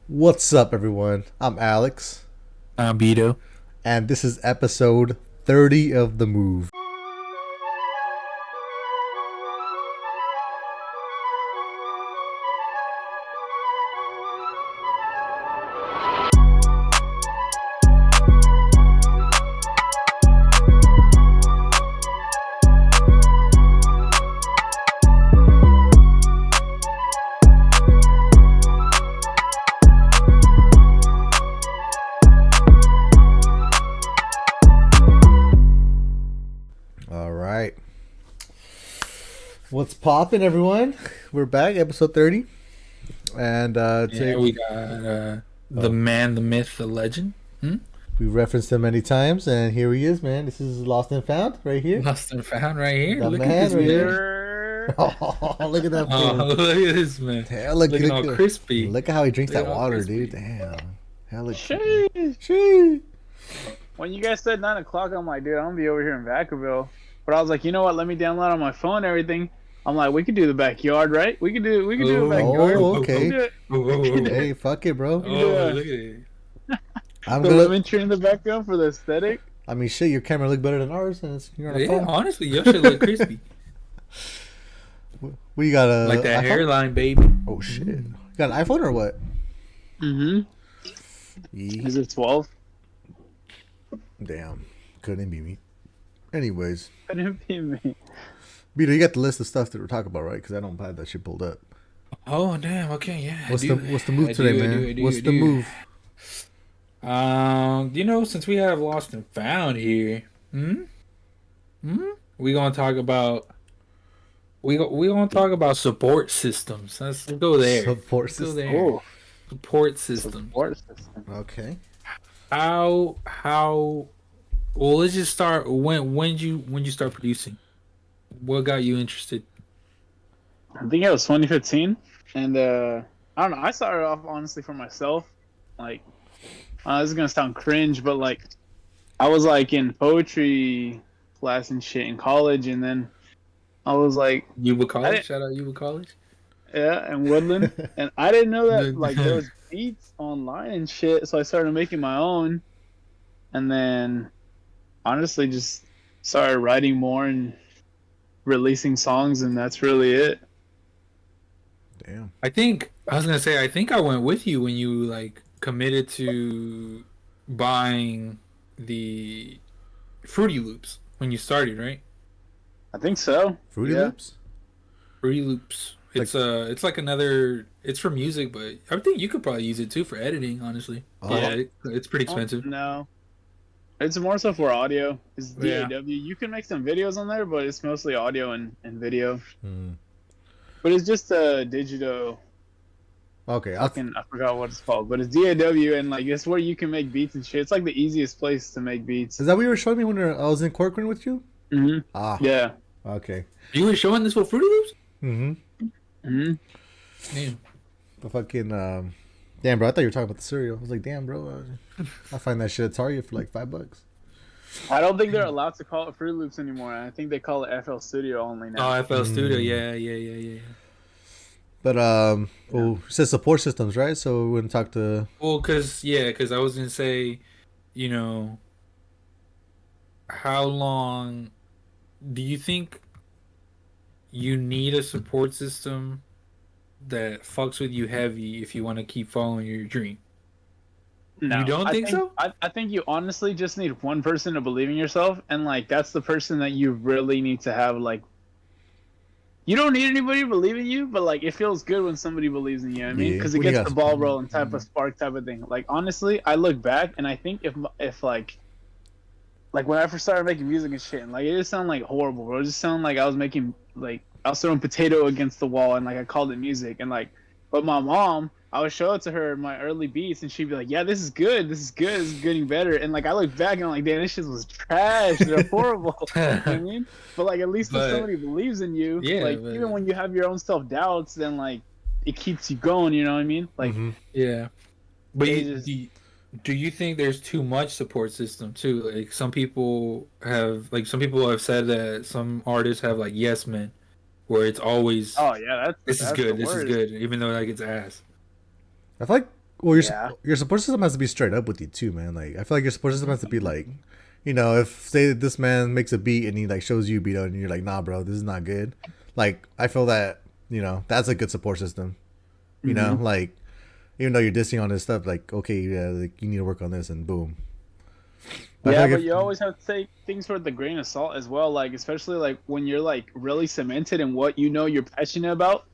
What's up, everyone? I'm Alex, Beto. and this is episode 30 of The Move. All right. What's poppin', everyone? We're back, episode 30. And Yeah, today we got the man, the myth, the legend. we referenced him many times, and here he is, man. This is Lost and Found right here. Lost and found right here. The Look at man this right man. here. Oh, look at that Oh, fool. look at this man. Hell, Looking all crispy. Look at how he drinks Look that at all water, crispy. dude. Damn. Hell, Sheesh. Sheesh. When you guys said 9 o'clock, I'm like, dude, I'm gonna be over here in Vacaville. But I was like, you know what? Let me download on my phone and everything. I'm like, we could do the backyard, right? We could do the backyard. Oh, okay. We could do it. Oh, Hey, fuck it, bro. oh, look at it. I'm The gonna. lemon tree in the background for the aesthetic. I mean, shit, your camera look better than ours, and you're on a Yeah, phone. honestly, your shit look crispy. We got a Like that iPhone? hairline, baby. Oh shit! You got an iPhone or what? Mm-hmm. Yee. Is it 12? Damn, couldn't be me. Anyways, Couldn't be me. Beto, you got the list of stuff that we're talking about, right? Because I don't have that shit pulled up. Oh, damn. Okay, yeah. What's I the do. What's the move I today, do, I man? do, I do, What's I the do. move? Since we have Lost and Found here, we gonna talk about we gonna talk about support systems. Let's go there. Support Let's go system. there. Oh, Support systems. support system. Okay. How? Well, let's just start. When you start producing? What got you interested? I think it was 2015, and I don't know. I started off honestly for myself. Like, this is gonna sound cringe, but like, I was like in poetry class and shit in college, and then I was like, Yuba College. didn't- Shout out Yuba College. yeah, in Woodland, and I didn't know that like there was beats online and shit, so I started making my own, and then honestly just started writing more and releasing songs, and that's really it. Damn. I was gonna say. I think I went with you when you like committed to buying the Fruity Loops when you started, right? I think so. Fruity Yeah. Loops. Fruity Loops. It's like another. It's for music, but I think you could probably use it too for editing. Honestly, Oh. yeah, it's pretty Oh, expensive. no. It's more so for audio. It's Yeah. DAW. You can make some videos on there, but it's mostly audio and video. Hmm. But it's just a digital. Okay. I forgot what it's called, but it's DAW, and like it's where you can make beats and shit. It's like the easiest place to make beats. Is that what you were showing me when I was in Corcoran with you? Hmm. Ah. Yeah. Okay. You were showing this with Fruity Loops. Mm-hmm. Hmm. Damn. The fucking damn, bro. I thought you were talking about the cereal. I was like, damn, bro. I find that shit at Target for like $5. I don't think they're allowed to call it Fruit Loops anymore. I think they call it FL Studio only now. Oh, FL Studio. Mm. Yeah. But well, it says support systems, right? So we wouldn't talk to. Well, cause I was gonna say, you know, how long do you think you need a support system that fucks with you heavy if you want to keep following your dream? No, You don't I think so? I think you honestly just need one person to believe in yourself, and like that's the person that you really need to have. Like, you don't need anybody to believe in you, but like it feels good when somebody believes in you. I mean, Yeah, because it when you gets got- the ball rolling, type of spark, type of thing. Like honestly, I look back and I think if like when I first started making music and shit, and like it just sounded like horrible, bro. It just sounded like I was making like I was throwing potato against the wall, and like I called it music, and like, but my mom, I would show it to her my early beats, and she'd be like, "Yeah, this is good. This is good. This is getting better." And like I look back and I'm like, "Damn, this shit was trash. They're horrible." You know what I mean? But like at least But- if somebody believes in you, Yeah, like but- even when you have your own self doubts, then like it keeps you going. You know what I mean? Like Mhm. Yeah, but They you, just- do you think there's too much support system too? Like some people have said that some artists have like yes men, where it's always oh yeah, this is that's good, the this is word. good, even though like it's ass. I feel like Well, Yeah. your support system has to be straight up with you too, man. Like I feel like your support system has to be like, you know, if say this man makes a beat and he like shows you a beat and you're like, nah, bro, this is not good. Like I feel that you know that's a good support system. You know, Mhm. like even though you're dissing on this stuff, like okay, yeah, like you need to work on this and boom. I feel Yeah, like but if you always have to take things with a grain of salt as well. Like especially like when you're like really cemented in what you know you're passionate about.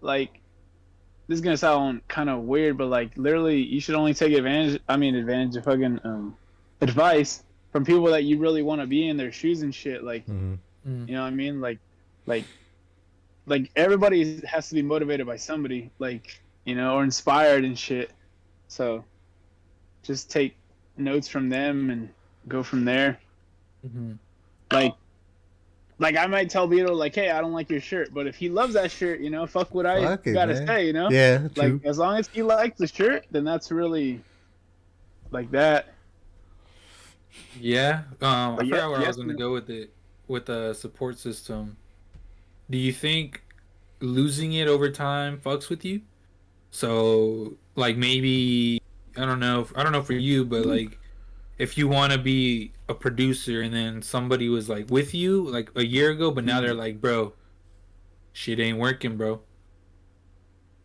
Like this is gonna sound kind of weird, but like literally, you should only take advantage. I mean, advantage of fucking advice from people that you really want to be in their shoes and shit. Like mhm. Mm. you know what I mean? Like like everybody has to be motivated by somebody. Like you know, or inspired and shit. So just take notes from them and go from there. Mm-hmm. Like like I might tell Beto like, hey, I don't like your shirt, but if he loves that shirt, you know, fuck what I Fuck it, gotta man. say, you know. Yeah, Like true. as long as he likes the shirt, then that's really like that. Yeah. I But yeah, forgot where I yes, was going to go with it with the support system. Do you think losing it over time fucks with you? So, like maybe I don't know for you, but like if you want to be a producer and then somebody was like with you like a year ago, but now they're like, bro, shit ain't working, bro.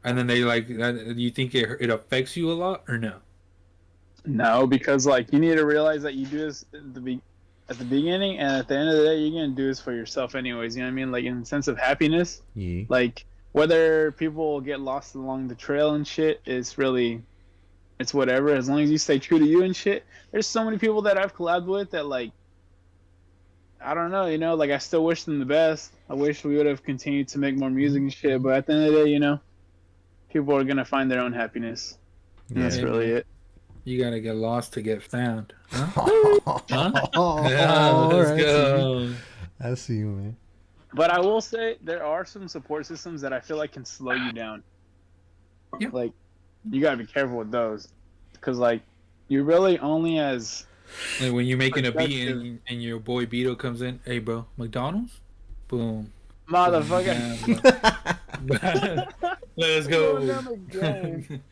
And then they like, do you think it affects you a lot or no? no, because like you need to realize that you do this at the beginning, and at the end of the day, you're gonna do this for yourself anyways. You know what I mean? Like in the sense of happiness, Yeah. like whether people get lost along the trail and shit is really it's whatever. As long as you stay true to you and shit. There's so many people that I've collabed with that like I don't know, you know, like I still wish them the best. I wish we would have continued to make more music and shit, but at the end of the day, you know, people are gonna find their own happiness. And Yeah. that's Hey really man, it. you gotta get lost to get found, huh? Huh? Yeah, All let's right, see. go. I see you, man. But I will say there are some support systems that I feel like can slow you down. Yeah. Like you gotta be careful with those, because like you're really only as Like when you're making a beat productive, and your boy Beto comes in, hey bro, McDonald's, boom, boom, motherfucker. yeah, bro. Let's Going go. down the game.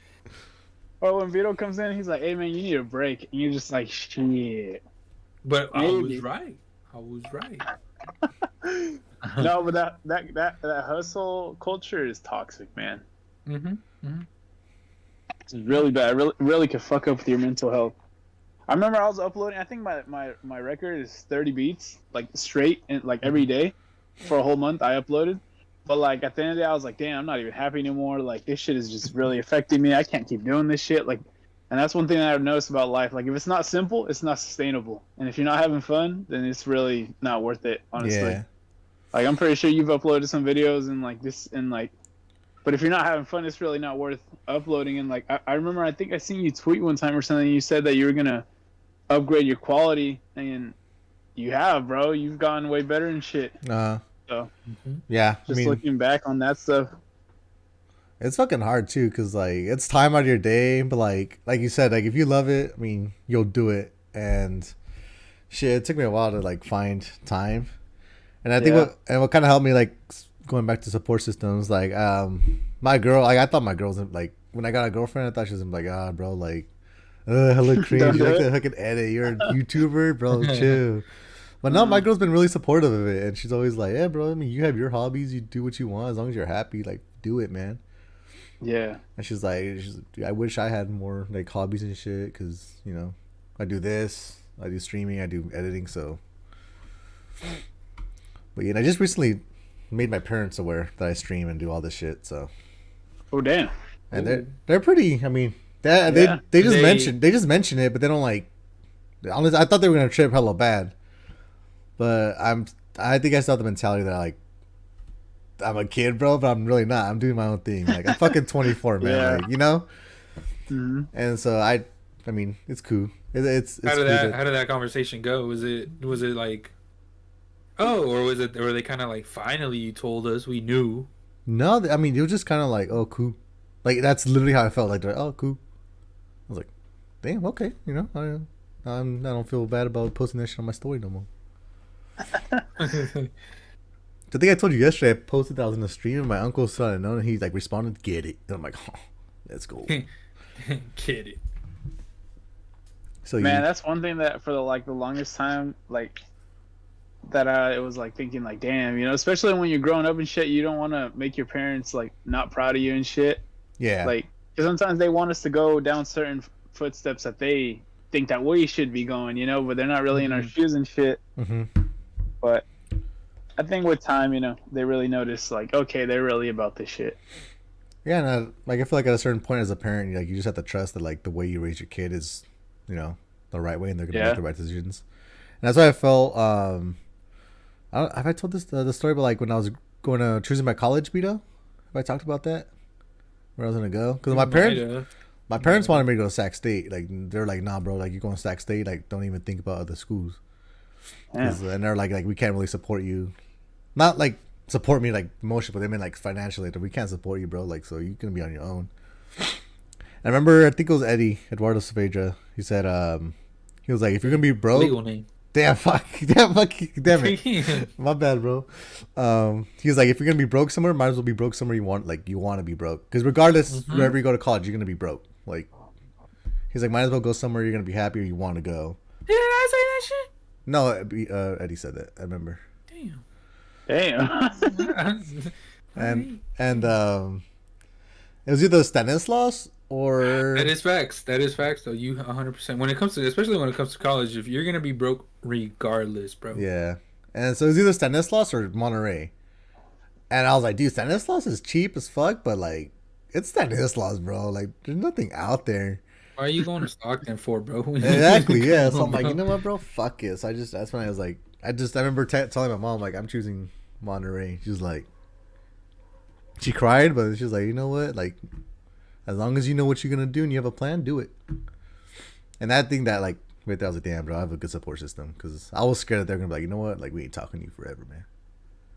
Or when Vito comes in, he's like, "Hey man, you need a break," and you're just like, "Shit." But I was Maybe. right. I was right. No, but that hustle culture is toxic, man. Mm-hmm. It's really bad. Really could fuck up with your mental health. I remember I was uploading. I think my record is 30 beats, like straight, and like every day for a whole month. I uploaded, but like at the end of the day, I was like, damn, I'm not even happy anymore. Like this shit is just really affecting me. I can't keep doing this shit. Like, and that's one thing that I've noticed about life. Like if it's not simple, it's not sustainable. And if you're not having fun, then it's really not worth it. Honestly. Yeah. Like I'm pretty sure you've uploaded some videos and like this and like, but if you're not having fun, it's really not worth uploading. And like I remember, I think I seen you tweet one time or something. You said that you were gonna upgrade your quality, and you have, bro. You've gotten way better and shit. So Yeah. I just mean, looking back on that stuff, it's fucking hard too, cause like it's time out of your day, but like you said, like if you love it, I mean, you'll do it. And shit, it took me a while to like find time. And I think Yeah. what kind of helped me like going back to support systems, like my girl, like I thought my girl was like when I got a girlfriend, I thought she was like, ah, bro, like, hella cringe. Don't You do like it. to fucking edit. You're a YouTuber, bro. Chill. But no, my girl's been really supportive of it, and she's always like, "Yeah, bro. I mean, you have your hobbies. You do what you want as long as you're happy. Like, do it, man." yeah, And she's like, I wish I had more like hobbies and shit, because you know, I do this, I do streaming, I do editing. So, but yeah, I just recently made my parents aware that I stream and do all this shit. So, oh damn, and Ooh. they're pretty. I mean, Yeah. they just mention it, but they don't like. Honestly, I thought they were gonna trip hella bad, but I think I still have the mentality that like I'm a kid, bro, but I'm really not. I'm doing my own thing. Like I'm fucking 24, man. Yeah. Like you know. hmm And so I mean, it's cool. It's How cool did that conversation go? Was it like, oh, or were they kind of like, finally you told us, we knew? No, I mean, it was just kind of like, oh, cool. Like that's literally how I felt. Like, they're like, oh, cool. I was like, damn, okay, you know, I don't feel bad about posting that shit on my story no more. The thing I told you yesterday, I posted that I was in the stream, and my uncle saw it, and he like responded, "Get it," and I'm like, oh, let's go. Get it. So Man, that's one thing that for the longest time, like that it was like thinking like, damn, especially when you're growing up and shit, you don't want to make your parents like not proud of you and shit. yeah. Like, because sometimes they want us to go down certain footsteps that they think that we should be going, but they're not really in our shoes and shit. Mm-hmm. But I think with time, they really notice like, okay, they're really about this shit. Yeah, and like I feel like at a certain point as a parent, like you just have to trust that like the way you raise your kid is, the right way, and they're gonna make the right decisions. And that's why I felt. Have I told this the story about like when I was going to choosing my college, Beto? Have I talked about that? Where I was gonna go? Because my parents wanted me to go to Sac State. Like they're like, nah, bro. Like you're going to Sac State. Like don't even think about other schools. And they're like we can't really support you. Not like support me like emotionally, but they mean like financially. That we can't support you, bro. Like so you're gonna be on your own. I remember I think it was Eddie Eduardo Saavedra. He said he was like if you're gonna be broke. Legal name. Damn it. My bad, bro. He was like, if you're gonna be broke somewhere, might as well be broke somewhere you want to be broke. Because regardless, wherever you go to college, you're gonna be broke. Like, he's like, might as well go somewhere you're gonna be happy or you want to go. Did I say that shit? No, Eddie said that. I remember. Damn. and it was either Stanislaus or That is facts. Though you 100%. When it comes to, especially when it comes to college, if you're gonna be broke, regardless, bro. Yeah, and so it was either Stanislaus or Monterey. And I was like, dude, Stanislaus is cheap as fuck, but like, it's Stanislaus, bro. Like, there's nothing out there. Why are you going to Stockton for, bro? Exactly, yeah. So I'm like, you know what, bro? Fuck it. So that's when I was like, I remember telling my mom, like, I'm choosing Monterey. She was like, she cried, but she was like, you know what? Like, as long as you know what you're going to do and you have a plan, do it. And that thing that, like, right there, I was like, damn, bro, I have a good support system. Because I was scared that they're going to be like, you know what? Like, we ain't talking to you forever, man.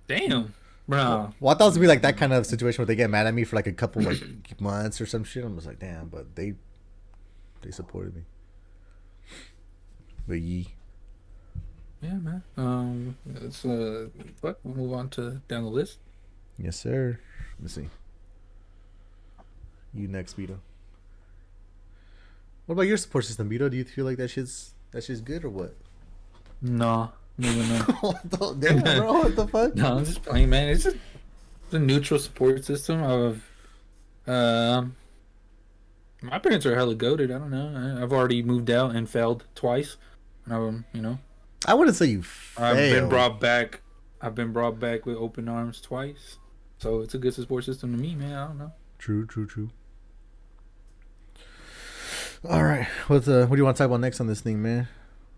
Damn, bro. Well, I thought it was going to be like that kind of situation where they get mad at me for like a couple like months or some shit. I'm just like, damn, but they supported me. But yeah, man. Let's we'll move on to down the list. Yes, sir. Let me see. You next, Beto. What about your support system, Beto? Do you feel like that shit's good or what? No, never know. Damn, bro, what the fuck? No, I'm just playing, man. It's just a neutral support system of my parents are hella goated. I don't know. I've already moved out and failed twice. I wouldn't say you failed. I've been brought back with open arms twice. So it's a good support system to me, man. I don't know. True. All right. What do you want to talk about next on this thing, man?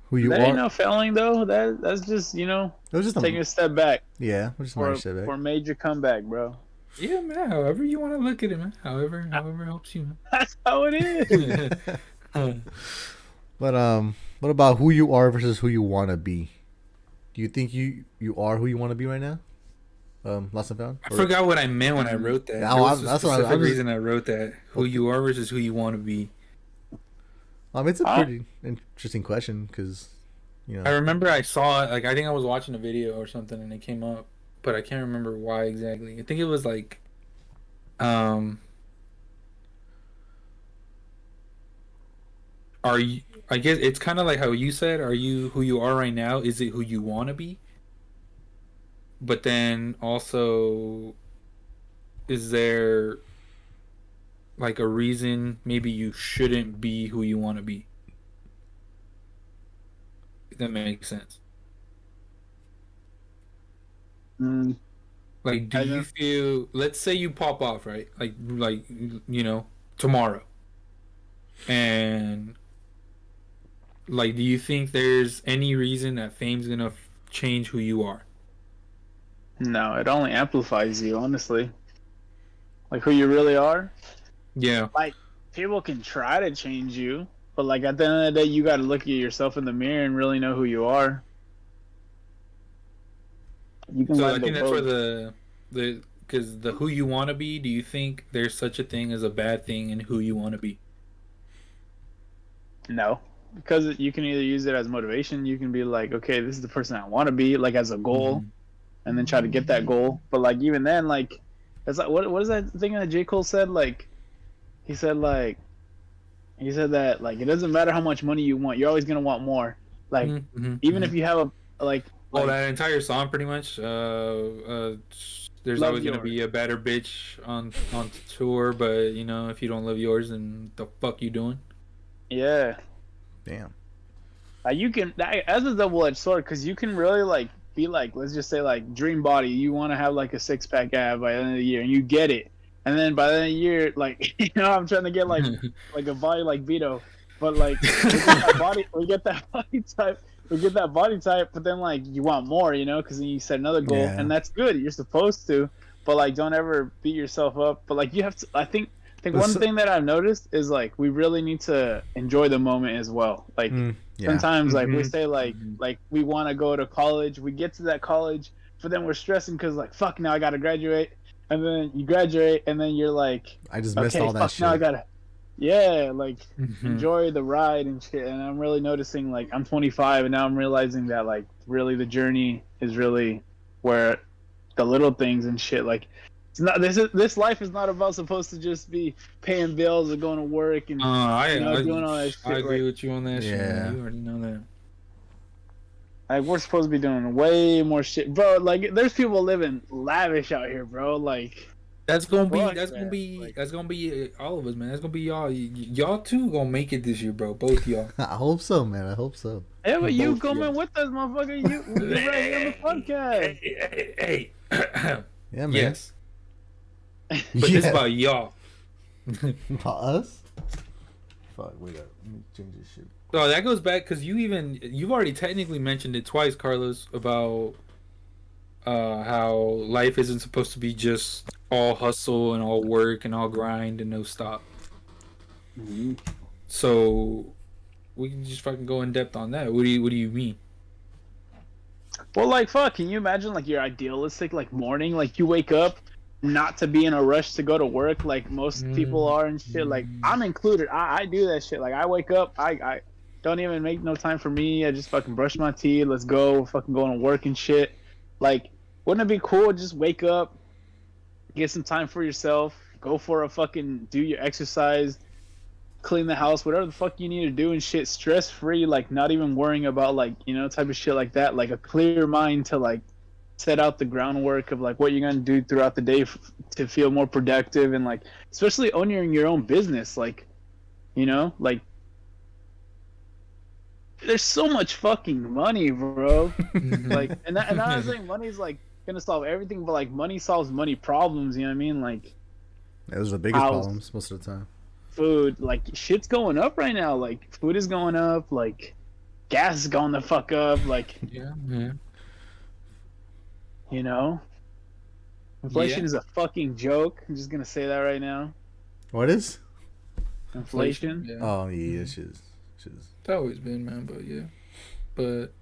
Who you that are? Ain't no failing though. That's just it was just taking a step back. Yeah, just a step back For a major comeback, bro. Yeah, man. However you want to look at it, man. However helps you, man. That's how it is. But what about who you are versus who you want to be? Do you think you are who you want to be right now? LostnFound? I forgot what I meant when I wrote that. That's the reason I wrote that. Who you are versus who you want to be. It's a pretty interesting question because, I remember I saw it. Like I think I was watching a video or something and it came up, but I can't remember why exactly. I think it was like, are you? I guess it's kind of like how you said. Are you who you are right now? Is it who you want to be? But then also, is there like a reason maybe you shouldn't be who you want to be? If that makes sense. Like, do you feel? Let's say you pop off, right? Like tomorrow, and like, do you think there's any reason that fame's gonna change who you are? No, it only amplifies you, honestly. Like who you really are. Yeah. Like people can try to change you, but like at the end of the day, you got to look at yourself in the mirror and really know who you are. You can. So I think that's where the because the who you want to be. Do you think there's such a thing as a bad thing in who you want to be? No, because you can either use it as motivation. You can be like, okay, this is the person I want to be, like as a goal, and then try to get that goal. But like even then, like it's like what is that thing that J. Cole said? Like he said like He said that like it doesn't matter how much money you want, you're always gonna want more. Like even if you have a Well, like that entire song, pretty much. There's love always gonna yours. be a better bitch on tour, but you know, if you don't love yours, then the fuck you doing? Yeah. Damn. You can as a double-edged sword because you can really like be like, let's just say like dream body. You want to have like a six-pack ab by the end of the year, and you get it. And then by the end of the year, like I'm trying to get like a body like Beto, but like we get that body, we get that body type. But then like you want more, because then you set another goal, Yeah. and that's good. You're supposed to, but like don't ever beat yourself up. But like you have to. I think one thing that I've noticed is like we really need to enjoy the moment as well. Like sometimes like we say like we want to go to college, we get to that college, but then we're stressing because like fuck now I gotta graduate, and then you graduate and then you're like I just missed all that shit. Now I gotta enjoy the ride and shit. And I'm really noticing like I'm 25 and now I'm realizing that like really the journey is really where the little things and shit like. It's not this life is not about supposed to just be paying bills or going to work and doing all that shit. I agree with you on that shit. Yeah. Man. You already know that. Like we're supposed to be doing way more shit, bro. Like there's people living lavish out here, bro. Like that's gonna be all of us, man. That's gonna be y'all. Y'all too gonna make it this year, bro. Both y'all. I hope so, man. I hope so. Yeah, but you coming with us, motherfucker. You right on the podcast. Hey. Yeah, man. Yes. But it's about y'all. About us? Fuck, wait up. Let me change this shit. Oh, that goes back because you've already technically mentioned it twice, Carlos, about how life isn't supposed to be just all hustle and all work and all grind and no stop. Mm-hmm. So we can just fucking go in depth on that. What do you mean? Well, like fuck, can you imagine like your idealistic like morning, like you wake up not to be in a rush to go to work like most people are and shit. Like I'm included. I do that shit. Like I wake up, I don't even make no time for me. I just fucking brush my teeth. Let's go. Fucking going to work and shit. Like, wouldn't it be cool? Just wake up, get some time for yourself. Go for a fucking do your exercise, clean the house, whatever the fuck you need to do and shit. Stress free. Like not even worrying about like type of shit like that. Like a clear mind to like set out the groundwork of like what you're gonna do throughout the day to feel more productive and like especially owning your own business. Like like there's so much fucking money, bro. Like and I'm not saying money's like gonna solve everything, but like money solves money problems, you know what I mean? Like those are the biggest problems most of the time. Food, like shit's going up right now. Like food is going up, like gas is going the fuck up, like inflation is a fucking joke. I'm just gonna say that right now. What is? Inflation. Yeah. Oh yeah, shit's. It's always been, man. But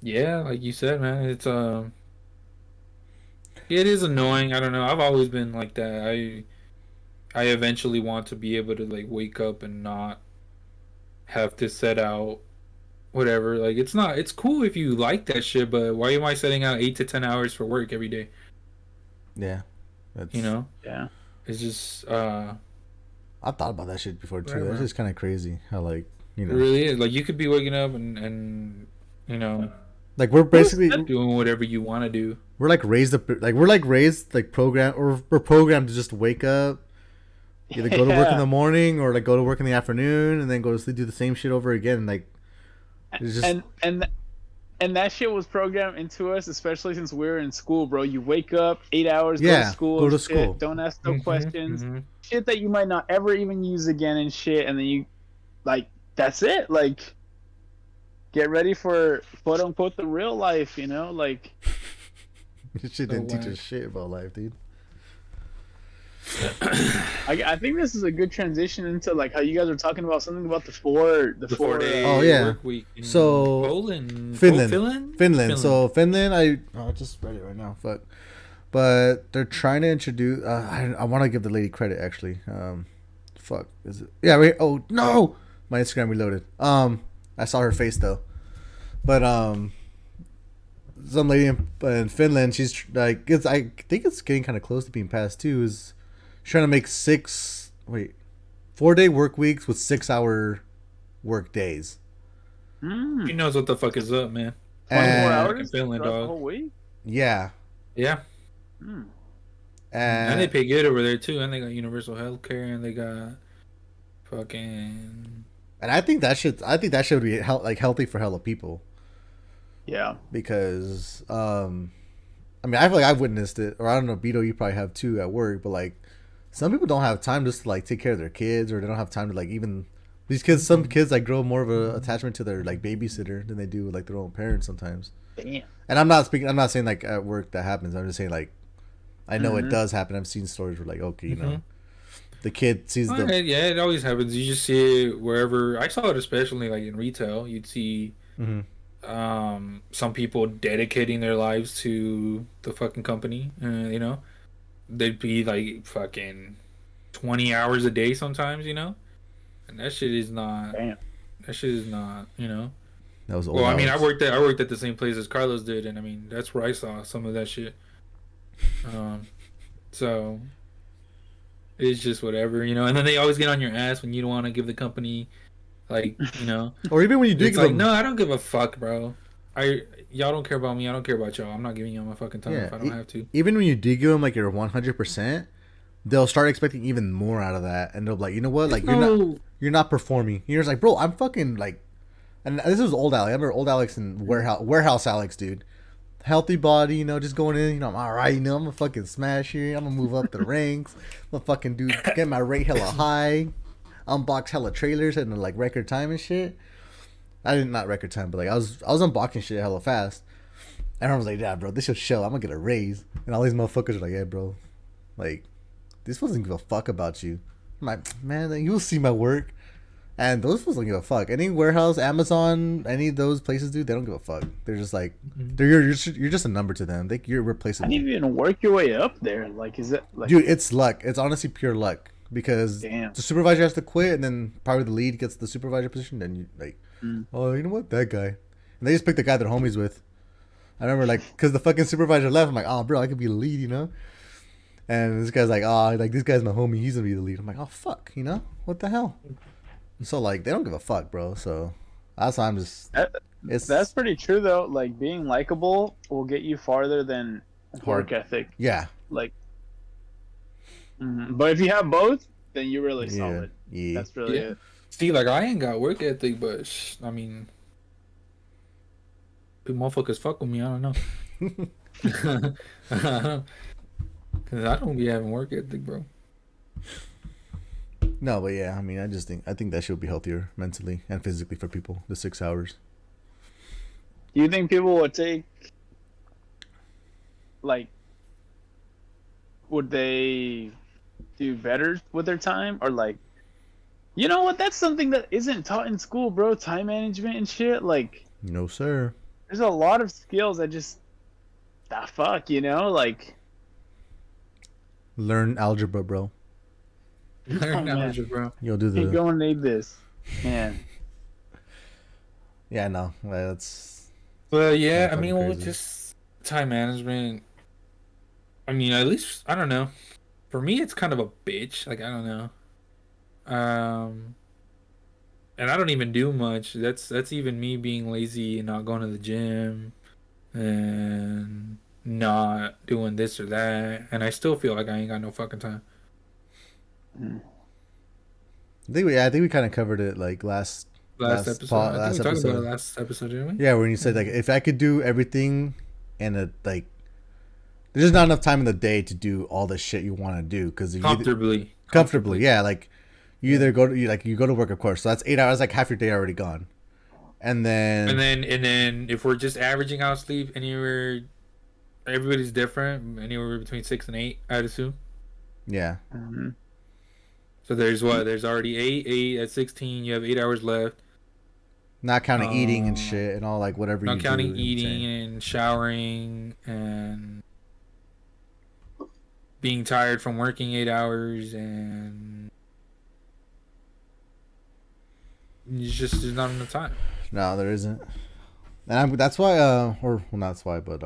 yeah, like you said, man, it's it is annoying. I don't know. I've always been like that. I eventually want to be able to like wake up and not have to set out whatever. Like it's cool if you like that shit, but why am I setting out 8 to 10 hours for work every day? Yeah. That's... Yeah. It's just I thought about that shit before too. Right, That's just kind of crazy how like it really is. Like you could be waking up and like we're basically doing whatever you want to do. We're like raised programmed or we're programmed to just wake up, either go to work in the morning or like go to work in the afternoon and then go to sleep, do the same shit over again. Like it's just and that shit was programmed into us, especially since we were in school, bro. You wake up 8 hours, go to school. Don't ask no questions. Shit that you might not ever even use again and shit, and then you like that's it. Like get ready for quote unquote the real life, like this shit didn't teach us shit about life, dude. I think this is a good transition into like how you guys are talking about something about the 4 day work week in so Finland. So Finland, I just read it right now. Fuck. But they're trying to introduce. I want to give the lady credit actually. Fuck, is it? Yeah. Wait. Oh no, my Instagram reloaded. I saw her face though, but some lady in Finland. She's like, I think it's getting kind of close to being passed too. Is trying to make 4 4-day work weeks with 6-hour work days. He knows what the fuck is up, man. 24 And Fucking hours Finland, throughout the dog. whole week. yeah, Yeah. Hmm. And they and pay good over there too, and they got universal health care, and they got fucking. I think that should be like healthy for hella people Yeah. because I mean I feel like I've witnessed it, or I don't know, Beto, you probably have too at work, but like some people don't have time just to like take care of their kids, or they don't have time to like even these kids. Some kids like grow more of a attachment to their like babysitter than they do with, like their own parents sometimes. Damn. And I'm not saying like at work that happens. I'm just saying like I know it Mhm. does happen. I've seen stories where like okay, you know, Mhm. the kid sees the Yeah, it always happens. You just see it wherever. I saw it especially like in retail. You'd see Mhm. some people dedicating their lives to the fucking company. You know, they'd be like fucking 20 hours a day sometimes. You know, and that shit is not. Damn. That shit is not. You know. that was old. Well, I mean, I Alex. worked at the same place as Carlos did, and I mean that's where I saw some of that shit. So it's just whatever, you know. And then they always get on your ass when you don't want to give the company, like, you know, Or even when you do it's give like, them, no, I don't give a fuck, bro. Y'all don't care about me. I don't care about y'all. I'm not giving y'all my fucking time yeah, if I don't have to. even when you do give them like your 100%, they'll start expecting even more out of that, and they'll be like, you know what, like you're not performing. You're just like, bro, I'm fucking like, and this was old Alex. I remember old Alex and warehouse Alex, dude. Healthy body, you know, just going in, you know, I'm all right, you know, I'm gonna fucking smash here. I'm gonna move up the ranks. I'm gonna fucking get my rate hella high, unbox hella trailers in like record time and shit. I didn't, not record time, but like I was unboxing shit hella fast. And everyone was like, yeah, bro, this should show. I'm gonna get a raise. And all these motherfuckers are like, yeah, bro, like this doesn't give a fuck about you. I'm like, man, like, you'll see my work. And those fools don't give a fuck. Any warehouse, Amazon, any of those places, dude, they don't give a fuck. They're just like, you're just a number to them. You're How replaceable. do you even work your way up there? Like, is it like, Dude, it's luck. It's honestly pure luck because Damn. the supervisor has to quit, and then probably the lead gets the supervisor position. Then you like, oh, you know what, that guy, and they just pick the guy they're homies with. I remember like, cause the fucking supervisor left. I'm like, oh, bro, I could be the lead, you know. And this guy's like, oh, like this guy's my homie. He's gonna be the lead. I'm like, oh fuck, you know, what the hell? So like, they don't give a fuck, bro. So that's why I'm just. that's pretty true though. Like being likable will get you farther than work Hard. ethic. Yeah. Like, but if you have both, then you're really Yeah. solid. Yeah. That's really Yeah. it. See, like, I ain't got work ethic, but I mean, people motherfuckers fuck with me. I don't know. Cause I don't be having work ethic, bro. No, but yeah, I mean, I think that should be healthier mentally and physically for people. The 6 hours. Do you think people would take, like, would they do better with their time? Or, like, you know what? That's something that isn't taught in school, bro. Time management and shit. Like, No, sir. there's a lot of skills that just, fuck, you know? Like, Learn algebra, bro. Learn man. knowledge, bro. You'll do you're the. going to need this. Man. Yeah, no, that's. But yeah, I fucking mean, well, crazy. just time management. I mean, at least I don't know. For me, it's kind of a bitch. Like, I don't know. And I don't even do much. That's even me being lazy and not going to the gym and not doing this or that, and I still feel like I ain't got no fucking time. I think we kind of covered it like last Episode. I think we talked about it last episode, didn't we? Yeah, when you said like if I could do everything and like there's just not enough time in the day to do all the shit you want to do because comfortably, yeah, like you either go to work, of course, so that's 8 hours, like half your day already gone, and then if we're just averaging out sleep anywhere, everybody's different, anywhere between 6 and 8, I'd assume. yeah, Mm-hmm. So there's already 8 at 16. You have 8 hours left. not counting eating and shit and all like whatever. Not you counting do eating and showering and being tired from working 8 hours, and there's not enough time. No, there isn't, and that's why or well, not that's why, but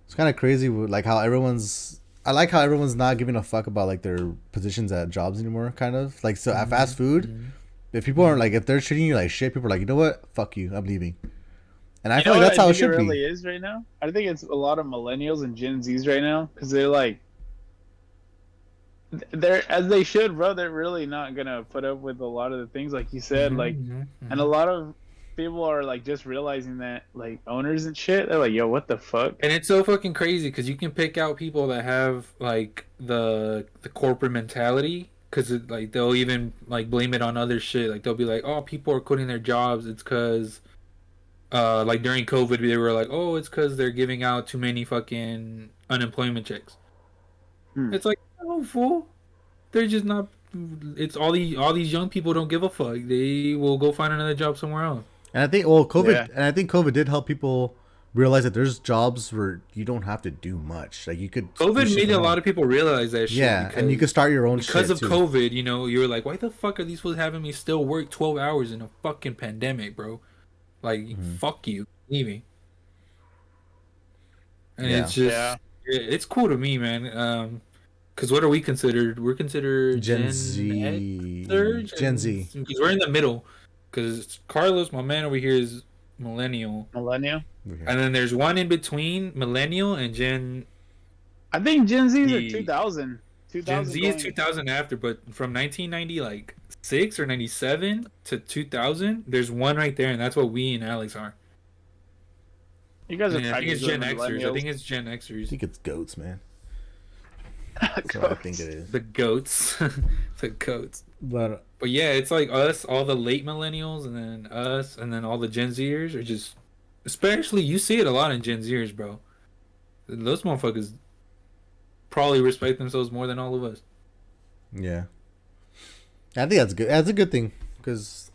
it's kind of crazy with like how everyone's I like how everyone's not giving a fuck about like their positions at jobs anymore. Kind of like so at fast food, Mhm. if people aren't like if they're treating you like shit, people are like, you know what, fuck you, I'm leaving. And I You feel know like what that's I how it think it should really be. is right now? I think it's a lot of millennials and Gen Zs right now because they're like, they're as they should, bro. They're really not gonna put up with a lot of the things like you said, like, Mhm. and a lot of people are like just realizing that like owners and shit. They're like, yo, what the fuck? And it's so fucking crazy because you can pick out people that have like the corporate mentality because like they'll even like blame it on other shit. Like they'll be like, oh, people are quitting their jobs. It's because like during COVID they were like, oh, it's because they're giving out too many fucking unemployment checks. Hmm. It's like, oh, fool. They're just not. It's all these young people don't give a fuck. They will go find another job somewhere else. And I think well, Yeah. COVID, and I think COVID did help people realize that there's jobs where you don't have to do much. Like you could do COVID shit made from a home. lot of people realize that shit Yeah, and you could start your own because shit of too. COVID, you were like, why the fuck are these fools having me still work 12 hours in a fucking pandemic, bro? Like, Hmm. fuck you, leave me. And Yeah, it's just, Yeah. it's cool to me, man. Because what are we considered? We're considered Gen Gen X, Z, Gen Z. because we're in the middle. Because Carlos, my man over here, is millennial, Millennial. Okay. and then there's one in between millennial and Gen I think Gen Zs are Z. 2000. Gen 2000 Z is going. 2000 after, but from 1990 like 6 or 97 to 2000, there's one right there, and that's what we and Alex are. You guys are And I think it's practically Gen Xers. I millennials. think it's Gen I Xers. think it's goats, man. That's what I think it is. The goats, the goats. But But yeah, it's like us, all the late millennials, and then us, and then all the Gen Zers are just, especially you see it a lot in Gen Zers, bro. Those motherfuckers probably respect themselves more than all of us. yeah, I think that's good. That's a good thing because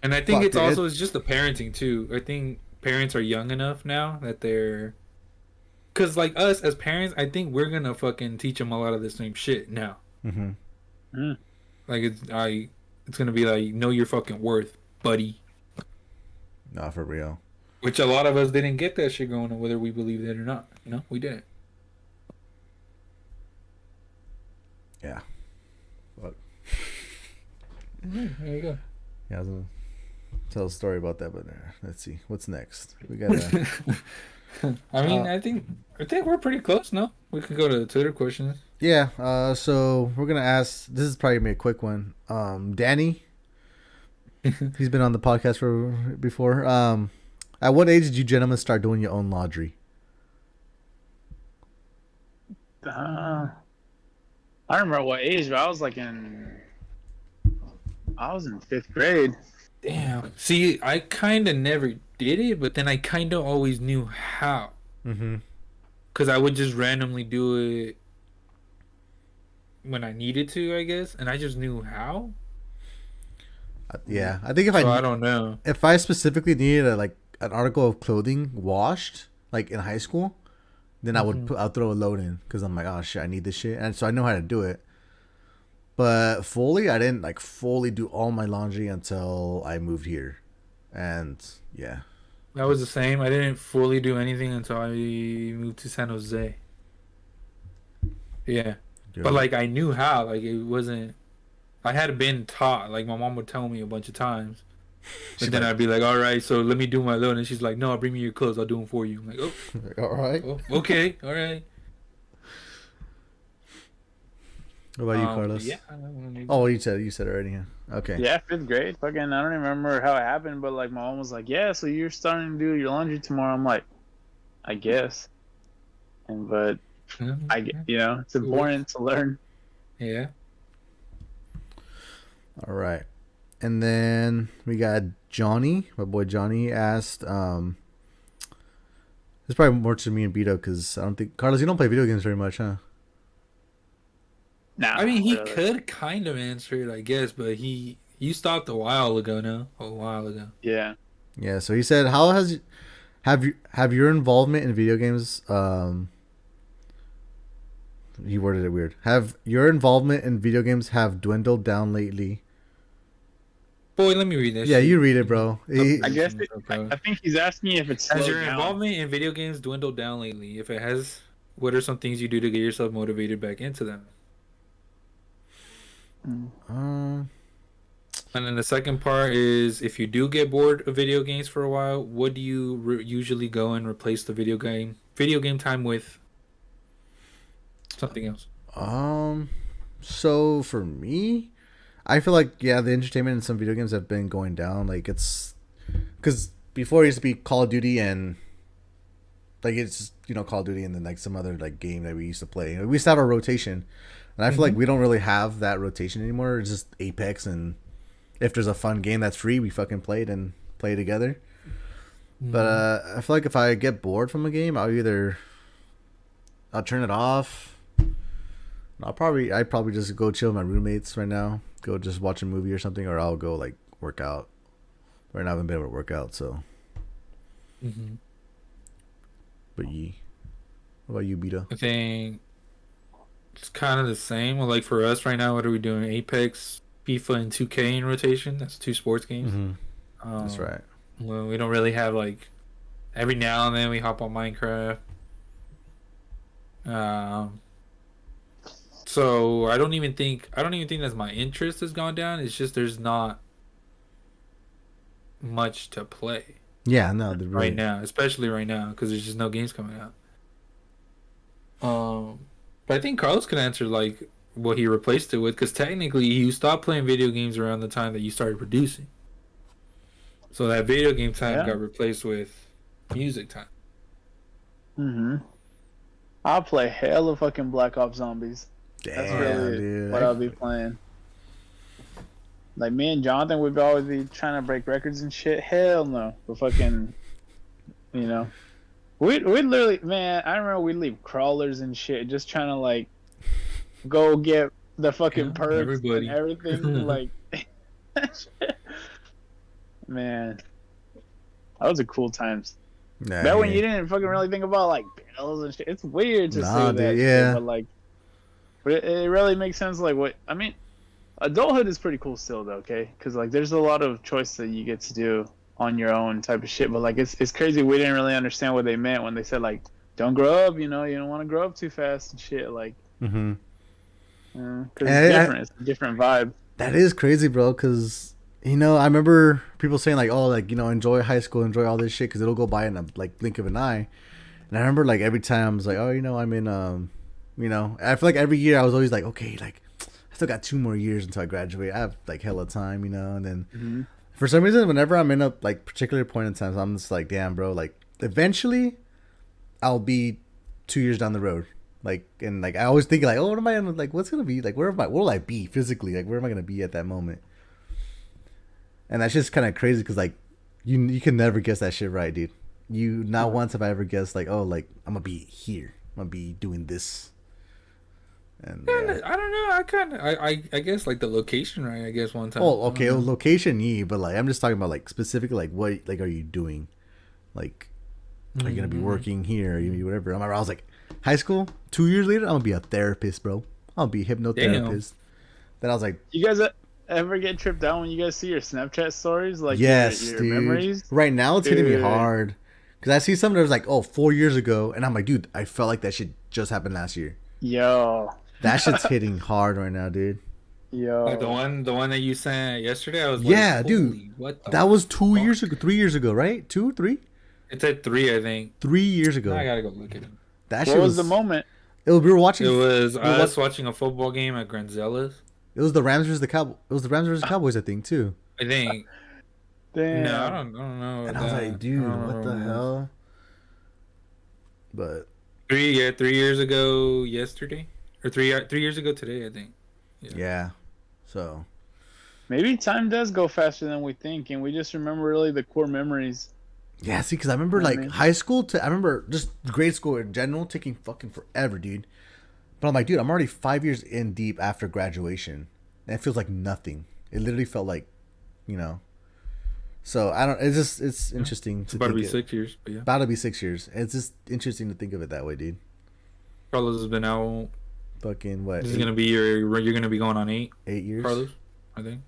And I think Fuck, it's dude, also it's just the parenting too. I think parents are young enough now that they're, cause like us as parents, I think we're gonna fucking teach them a lot of the same shit now. mm-hmm. Mm. Like it's gonna be like know your fucking worth, buddy. Not for real. Which a lot of us didn't get that shit going on, whether we believed it or not. We didn't. Yeah. Fuck. There you go. Yeah, I was gonna tell a story about that, but let's see what's next. We got. I mean, I think we're pretty close. No, we could go to the Twitter questions. Yeah. So we're gonna ask. This is probably gonna be a quick one. Danny. He's been on the podcast before. At what age did you gentlemen start doing your own laundry? I don't remember what age, but I was in 5th grade. Damn. See, I kind of never did it, but then I kind of always knew how. Mm-hmm. Because I would just randomly do it when I needed to, I guess. And I just knew how. Yeah, I think I don't know. if I specifically needed an article of clothing washed, like in high school, then I'll throw a load in because I'm like, oh shit, I need this shit, and so I know how to do it. But fully, I didn't fully do all my laundry until I moved here, and yeah. That was the same. I didn't fully do anything until I moved to San Jose. Yeah. Good. But I knew how. It wasn't. I had been taught. My mom would tell me a bunch of times. But then I'd be like, all right, so let me do my load. And she's like, no, bring me your clothes. I'll do them for you. I'm like, oh. All right. Oh, okay. All right. What about you, Carlos? Yeah. Oh, you said already. Yeah. Okay. Yeah, 5th grade. Fucking, I don't even remember how it happened, but my mom was like, "Yeah, so you're starting to do your laundry tomorrow." I'm like, "I guess," but it's important to learn. Yeah. All right. And then we got Johnny. My boy Johnny asked. It's probably more to me and Beto because I don't think Carlos. You don't play video games very much, huh? Nah, I mean, he really. could kind of answer it, I guess, but you stopped a while ago now. A while ago. Yeah. Yeah. So he said, "How have your involvement in video games?" He worded it weird. Have your involvement in video games have dwindled down lately? Boy, let me read that. Yeah, shit. you read it, bro. I guess I think he's asking if it's Has slowed your down. involvement in video games dwindled down lately? If it has, what are some things you do to get yourself motivated back into them? Um, And then the second part is, if you do get bored of video games for a while, what do you usually go and replace the video game time with something else? so for me, I feel like yeah, the entertainment in some video games have been going down. Like it's because before it used to be Call of Duty and like it's just, Call of Duty and then like some other like game that we used to play. We used to have our rotation, and I feel like we don't really have that rotation anymore. It's just Apex, and if there's a fun game that's free, we fucking play it and play together. But I feel like if I get bored from a game, I'll turn it off. I'd probably just go chill with my roommates right now. Go just watch a movie or something, or I'll go like work out. Right now I haven't been able to work out, so. But what about you, Beto? I think it's kind of the same. Well, like for us right now, what are we doing? Apex, FIFA, and 2K in rotation. That's 2 sports games. That's right. Well, we don't really have like every now and then we hop on Minecraft. So I don't even think that my interest has gone down. It's just there's not much to play. Yeah, no, Right now, especially right now, because there's just no games coming out. But I think Carlos can answer like what he replaced it with, because technically you stopped playing video games around the time that you started producing. So that video game time got replaced with music time. I'll play hella fucking Black Ops Zombies. Damn, That's really dude. what I'll be playing. Like me and Jonathan would always be trying to break records and shit. Hell no. We're fucking, we'd literally, man, I remember we'd leave crawlers and shit just trying to like go get the fucking perks and everything. Like, man, that was a cool times. Nah, Back when you didn't fucking really think about like bills and shit. It's weird to say that, dude, yeah. shit, but it really makes sense. Like what I mean, adulthood is pretty cool still though, okay? Because like there's a lot of choice that you get to do on your own type of shit. But like it's crazy. We didn't really understand what they meant when they said like don't grow up. You don't want to grow up too fast and shit. Like, because it's different. It's a different vibe. That is crazy, bro. Because I remember people saying like, oh, like enjoy high school, enjoy all this shit, because it'll go by in a like blink of an eye. And I remember like every time I was like, oh, I'm in I feel like every year I was always like, okay, like I still got 2 more years until I graduate. I have like hella time, and then for some reason, whenever I'm in a like particular point in time, I'm just like, damn, bro, like eventually I'll be 2 years down the road. Like, and like I always think like, oh, what am I gonna like? What's gonna be like? Where will I be physically? Like, where am I gonna be at that moment? And that's just kind of crazy because like you can never guess that shit right, dude. Not once have I ever guessed like, oh, like I'm gonna be here. I'm gonna be doing this. And I don't know. I guess like the location, right? I guess one time. Oh, okay, location, but like I'm just talking about like specifically like what like are you doing? Like, are you gonna be working here? Are you gonna be whatever? I was like, high school. 2 years later, I'm gonna be a therapist, bro. I'll be a hypnotherapist. Then I was like, you guys ever get tripped out when you guys see your Snapchat stories? Like, yes, your dude. memories? Right now, it's hitting me hard because I see something that was like, oh, 4 years ago, and I'm like, dude, I felt like that shit just happened last year. Yo, that shit's hitting hard right now, dude. Yo, like the one that you sent yesterday, I was like, yeah, dude. What that was 2 years ago, 3 years ago, right? 2, 3? It said 3, I think. 3 years ago. Now I gotta go look at it. That what shit was the moment? We were watching. It was us watching a football game at Granzella's. It was the Rams versus the Cowboys. It was the Rams versus Cowboys, I think, too. I think. Damn. No, I don't know. And I was like, dude, what the hell? But 3 years ago yesterday, or 3 years ago today, I think. Yeah. So maybe time does go faster than we think, and we just remember really the core memories. Yeah, see, because I remember like high school. I remember just grade school in general taking fucking forever, dude. But I'm like, dude, I'm already 5 years in deep after graduation, and it feels like nothing. It literally felt like, So I don't. It's interesting. It's about to be 6 years, but yeah. About to be 6 years. It's just interesting to think of it that way, dude. Carlos has been out. Fucking what? This is gonna be you're gonna be going on 8 years. Carlos, I think.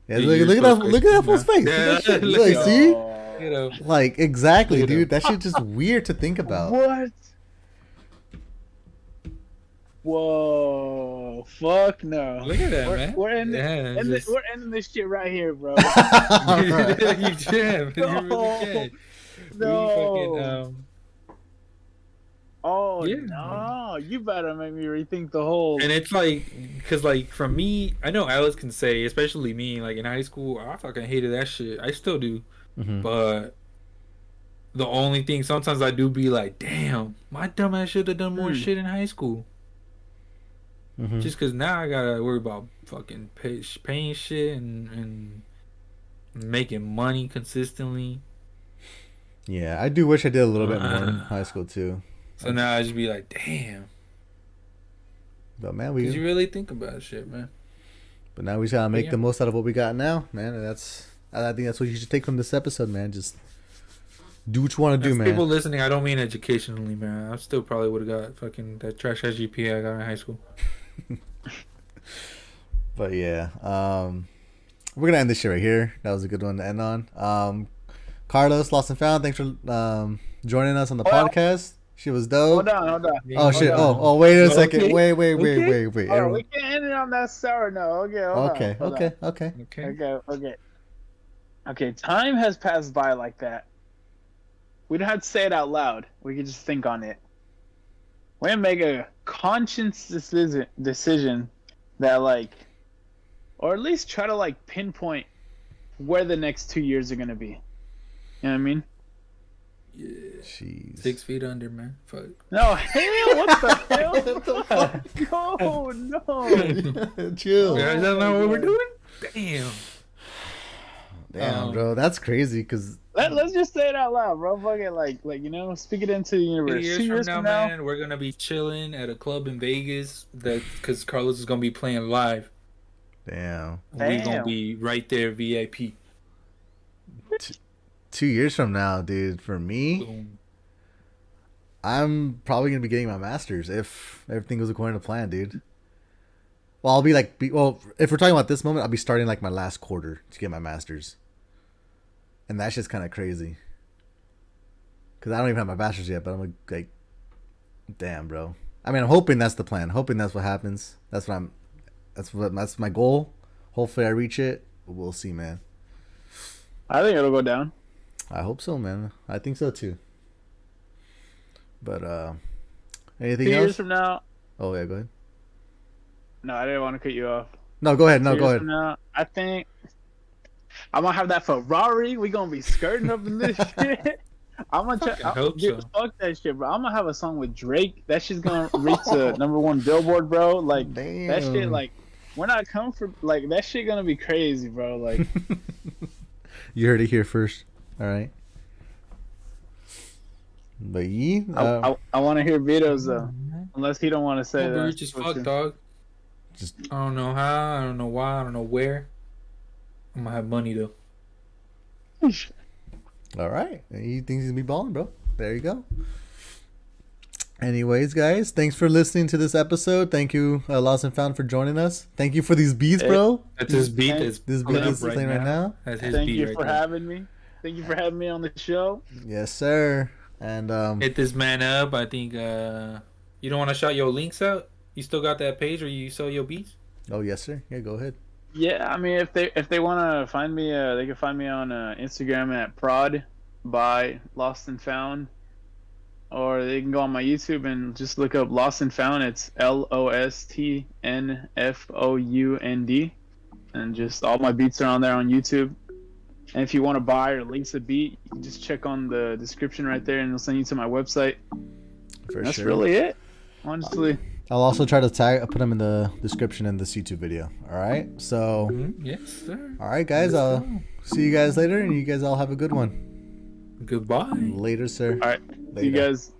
Yeah, look at that. Look at that fool's face. Yeah, look, see. You know. Like exactly, dude. That shit's just weird to think about. What? Whoa, fuck no. Look at that, we're, man. We're ending, Yeah, just... we're ending this shit right here, bro. You can. You really can. We fucking No. Oh yeah. no, you better make me rethink the whole. And it's like, because like for me, I know Alice can say, especially me, like in high school, I fucking hated that shit. I still do, but the only thing sometimes I do be like, damn, my dumb ass should have done more shit in high school. Just because now I gotta worry about fucking paying shit and making money consistently. Yeah, I do wish I did a little bit more in high school too. So now I just be like, damn. But man, Because you really think about shit, man. But now we just gotta make the most out of what we got now, man. And I think that's what you should take from this episode, man. Just do what you want to do, man. People listening, I don't mean educationally, man. I still probably would have got fucking that trash ass GPA I got in high school. But yeah, we're gonna end this shit right here. That was a good one to end on. Carlos, Lost and Found, thanks for joining us on the podcast. She was dope. Hold on. Oh shit! Oh wait a second. Wait. Oh, we can't end it on that sour note. Okay. Time has passed by like that. We don't have to say it out loud. We can just think on it. We're gonna make a conscious decision that like, or at least try to like pinpoint where the next 2 years are gonna be. You know what I mean? Yeah. Jeez. 6 feet under, man. Fuck. No, hell, what the hell? No. Chill. Yeah, is that not what we're doing? Damn, bro, that's crazy. Cause let's just say it out loud, bro. Fuck it, like you know, speak it into the universe. 2 years from now, man, we're gonna be chilling at a club in Vegas. Because Carlos is gonna be playing live. Damn. We gonna be right there, VIP. 2 years from now, dude, for me, Boom. I'm probably gonna be getting my master's if everything goes according to plan, dude. Well, I'll be like, if we're talking about this moment, I'll be starting like my last quarter to get my master's, and that's just kind of crazy. Cause I don't even have my bachelor's yet, but I'm like, damn, bro. I mean, I'm hoping that's the plan. Hoping that's what happens. That's my goal. Hopefully, I reach it. But we'll see, man. I think it'll go down. I hope so, man. I think so too. But anything 2 else? years from now. Oh yeah, go ahead. No, I didn't want to cut you off. No, go ahead. No, 2 go years ahead. from now, I think I'm gonna have that Ferrari. We gonna be skirting up in this shit. I'm gonna try. Fuck that shit, bro. I'm gonna have a song with Drake. That shit's gonna reach the #1 Billboard, bro. Like Damn. that shit. Like we're not coming for like that shit. Gonna be crazy, bro. Like you heard it here first. All right. But I want to hear Beto's though, unless he don't want to say that. Rich as fuck, dog. Just I don't know how, I don't know why, I don't know where. I'm gonna have money though. all right. He thinks he's gonna be balling, bro. There you go. Anyways, guys, thanks for listening to this episode. Thank you, Lost and Found, for joining us. Thank you for these beats, bro. That's his beat. This beat is playing right now. That's his Thank beat you right for there. having me. Thank you for having me on the show. Yes, sir. And Hit this man up. I think you don't want to shout your links out. You still got that page where you sell your beats? oh yes, sir. Yeah, go ahead. Yeah, I mean, if they want to find me, they can find me on Instagram at prod by Lost and Found, or they can go on my YouTube and just look up Lost and Found. It's LostNFound, and just all my beats are on there on YouTube. And if you want to buy or lease a beat, you can just check on the description right there, and it'll send you to my website. That's really it, honestly. I'll also try to put them in the description in this YouTube video. All right. So. Yes, sir. All right, guys. I'll see you guys later, and you guys all have a good one. Goodbye. Later, sir. All right. Later. See you guys.